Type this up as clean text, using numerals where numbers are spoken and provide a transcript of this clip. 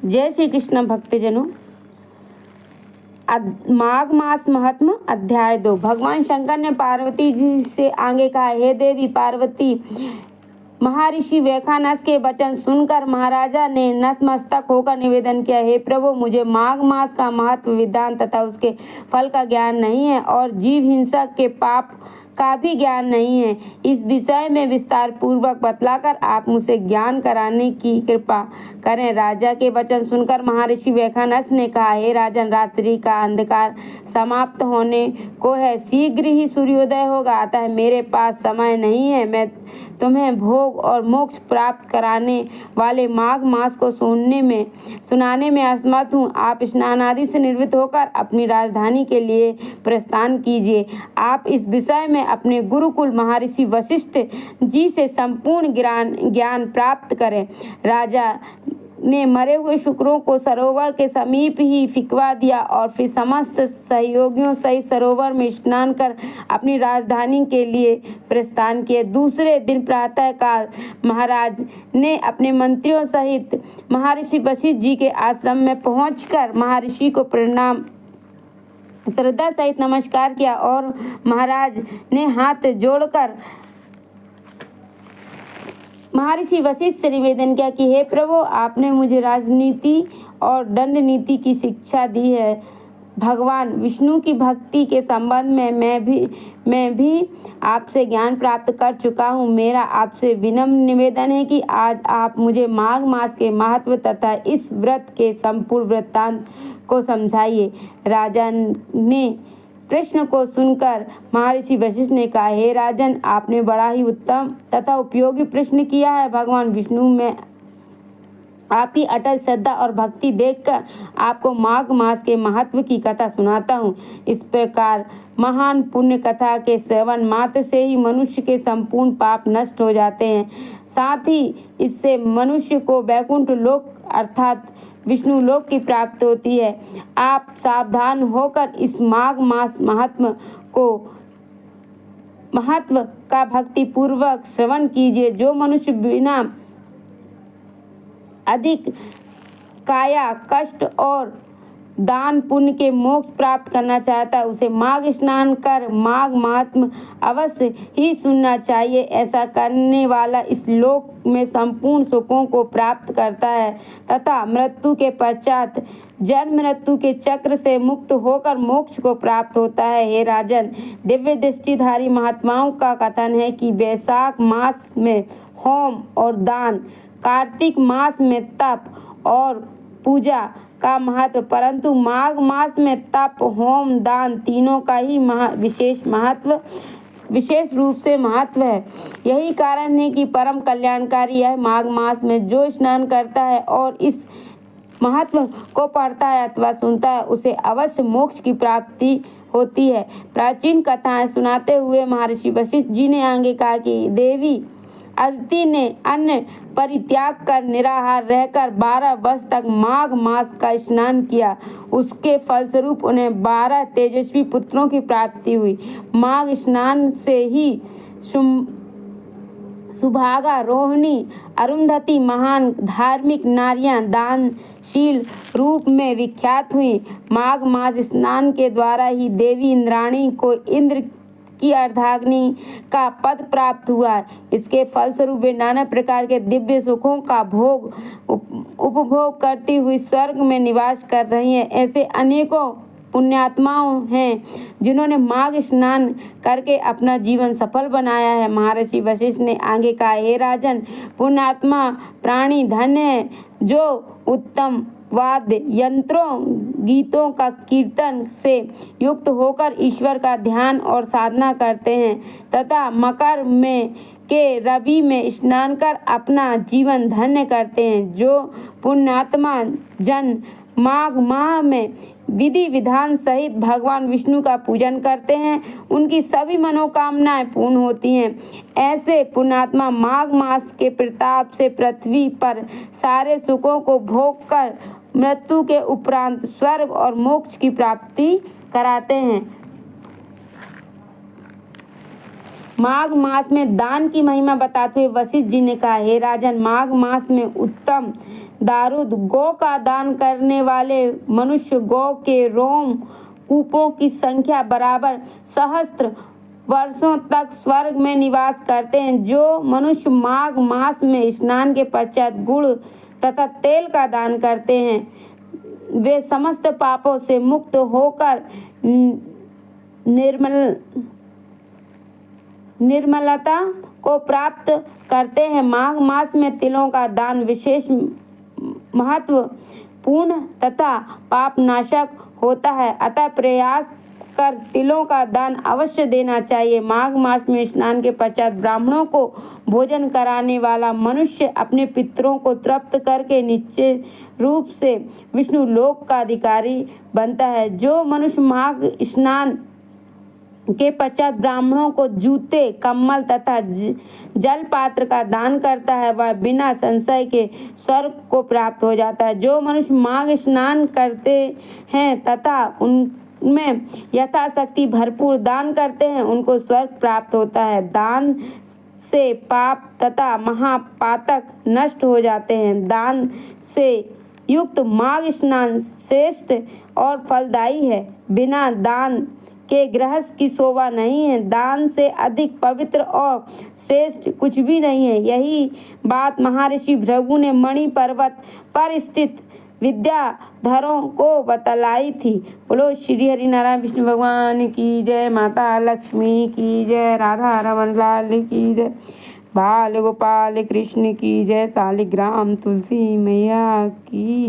जय श्री कृष्ण भक्तजनों। माघ मास महात्म अध्याय 2। भगवान शंकर ने पार्वती जी से आगे कहा, हे देवी पार्वती, महर्षि व्याख्यानस के वचन सुनकर महाराजा ने नतमस्तक होकर निवेदन किया, हे प्रभु, मुझे माघ मास का महत्व विधान तथा उसके फल का ज्ञान नहीं है और जीव हिंसा के पाप का भी ज्ञान नहीं है। इस विषय में विस्तार पूर्वक बतलाकर आप मुझसे ज्ञान कराने की कृपा करें। राजा के वचन सुनकर महर्षि व्याख्यानस ने कहा, हे राजन, रात्रि का अंधकार समाप्त होने को है, शीघ्र ही सूर्योदय होगा, अतः मेरे पास समय नहीं है। मैं तुम्हें भोग और मोक्ष प्राप्त कराने वाले माघ मास को सुनाने में असमर्थ हूँ। आप स्नान आदि से निवृत्त होकर अपनी राजधानी के लिए प्रस्थान कीजिए। आप इस विषय में अपने गुरुकुल महर्षि वशिष्ठ जी से संपूर्ण ज्ञान प्राप्त करें। राजा ने मरे हुए शुक्रों को सरोवर के समीप ही फिकवा दिया और फिर समस्त सहयोगियों सहित सरोवर में स्नान कर अपनी राजधानी के लिए प्रस्थान किए। दूसरे दिन प्रातः काल महाराज ने अपने मंत्रियों सहित महर्षि वशिष्ठ जी के आश्रम में पहुंचकर महर्षि को प्रणाम श्रद्धा सहित नमस्कार किया और महाराज ने हाथ जोड़कर महर्षि वशिष्ठ से निवेदन किया कि हे प्रभु, आपने मुझे राजनीति और दंड नीति की शिक्षा दी है। भगवान विष्णु की भक्ति के संबंध में मैं भी आपसे ज्ञान प्राप्त कर चुका हूँ। मेरा आपसे विनम्र निवेदन है कि आज आप मुझे माघ मास के महत्व तथा इस व्रत के संपूर्ण वृत्तांत को समझाइए। राजा ने प्रश्न को सुनकर महर्षि वशिष्ठ ने कहा, हे राजन, आपने बड़ा ही उत्तम तथा उपयोगी प्रश्न किया है। भगवान विष्णु में आपकी अटल श्रद्धा और भक्ति देखकर आपको माघ मास के महत्व की कथा सुनाता हूँ। इस प्रकार महान पुण्य कथा के श्रवण मात्र से ही मनुष्य के संपूर्ण पाप नष्ट हो जाते हैं। साथ ही इससे मनुष्य को वैकुंठ लोक अर्थात विष्णु लोक की प्राप्ति होती है। आप सावधान होकर इस माघ मास महत्व का भक्ति पूर्वक श्रवण कीजिए। जो मनुष्य बिना अधिक काया कष्ट और दान पुण्य के मोक्ष प्राप्त करना चाहता है, उसे माघ स्नान कर माघ महात्म अवश्य ही सुनना चाहिए। ऐसा करने वाला इस लोक में संपूर्ण सुखों को प्राप्त करता है तथा मृत्यु के पश्चात जन्म मृत्यु के चक्र से मुक्त होकर मोक्ष को प्राप्त होता है। हे राजन, दिव्य दृष्टिधारी महात्माओं का कथन है कि वैशाख मास में होम और दान, कार्तिक मास में तप और पूजा का महत्व, परंतु माघ मास में तप, होम, दान तीनों का ही विशेष रूप से महत्व है। यही कारण है कि परम कल्याणकारी है। माघ मास में जो स्नान करता है और इस महत्व को पढ़ता है अथवा सुनता है, उसे अवश्य मोक्ष की प्राप्ति होती है। प्राचीन कथाएं सुनाते हुए महर्षि वशिष्ठ जी ने आगे कहा कि देवी अदिति ने अन्न परित्याग कर निराहार रहकर 12 वर्ष तक माघ मास का स्नान किया। उसके फलस्वरूप उन्हें 12 तेजस्वी पुत्रों की प्राप्ति हुई। माघ स्नान से ही सुभागा, रोहिणी, अरुंधति महान धार्मिक नारियां दानशील रूप में विख्यात हुई। माघ मास स्नान के द्वारा ही देवी इंद्राणी को इंद्र की अर्धाग्नि का पद प्राप्त हुआ। इसके फलस्वरूप वे नाना प्रकार के दिव्य सुखों का उपभोग करती हुई स्वर्ग में निवास कर रही हैं। ऐसे अनेकों पुण्यात्माओं हैं जिन्होंने माघ स्नान करके अपना जीवन सफल बनाया है। महर्षि वशिष्ठ ने आगे कहा, हे राजन, पुण्यात्मा प्राणी धन्य है जो उत्तम वाद्य यंत्रों गीतों का कीर्तन से युक्त होकर ईश्वर का ध्यान और साधना करते हैं तथा मकर में के रवि में स्नान कर अपना जीवन धन्य करते हैं। जो पुण्यात्मा जन माघ माह में विधि विधान सहित भगवान विष्णु का पूजन करते हैं, उनकी सभी मनोकामनाएं पूर्ण होती हैं। ऐसे पुण्यात्मा माघ मास के प्रताप से पृथ्वी पर सारे सुखों को भोग कर मृत्यु के उपरांत स्वर्ग और मोक्ष की प्राप्ति कराते हैं। माघ मास में दान की महिमा बताते हुए वशिष्ठ जी ने कहा, हे राजन, माघ मास में उत्तम दारुद गौ का दान करने वाले मनुष्य गौ के रोम कूपों की संख्या बराबर सहस्त्र वर्षों तक स्वर्ग में निवास करते हैं। जो मनुष्य माघ मास में स्नान के पश्चात गुड़ तथा तेल का दान करते हैं वे समस्त पापों से मुक्त होकर निर्मलता को प्राप्त करते हैं। माघ मास में तिलों का दान विशेष महत्वपूर्ण तथा पापनाशक होता है, अतः प्रयास कर तिलों का दान अवश्य देना चाहिए। माघ मास में स्नान के पश्चात ब्राह्मणों को भोजन कराने वाला मनुष्य अपने पितरों को तृप्त करके निश्चित रूप से विष्णु लोक का अधिकारी बनता है। जो मनुष्य माघ स्नान के पश्चात ब्राह्मणों को जूते, कम्बल तथा जल पात्र का दान करता है वह बिना संशय के स्वर्ग को प्राप्त हो जाता है। जो मनुष्य माघ स्नान करते हैं तथा उनमें यथाशक्ति भरपूर दान करते हैं उनको स्वर्ग प्राप्त होता है। दान से पाप तथा महापातक नष्ट हो जाते हैं। दान से युक्त माघ स्नान श्रेष्ठ और फलदायी है। बिना दान के गृहस्थ की शोभा नहीं है। दान से अधिक पवित्र और श्रेष्ठ कुछ भी नहीं है। यही बात महर्षि भृगु ने मणि पर्वत पर स्थित विद्याधरों को बतलाई थी। बोलो श्री हरि नारायण विष्णु भगवान की जय, माता लक्ष्मी की जय, राधा रमन लाल की जय, बाल गोपाल कृष्ण की जय, शालिग्राम तुलसी मैया की।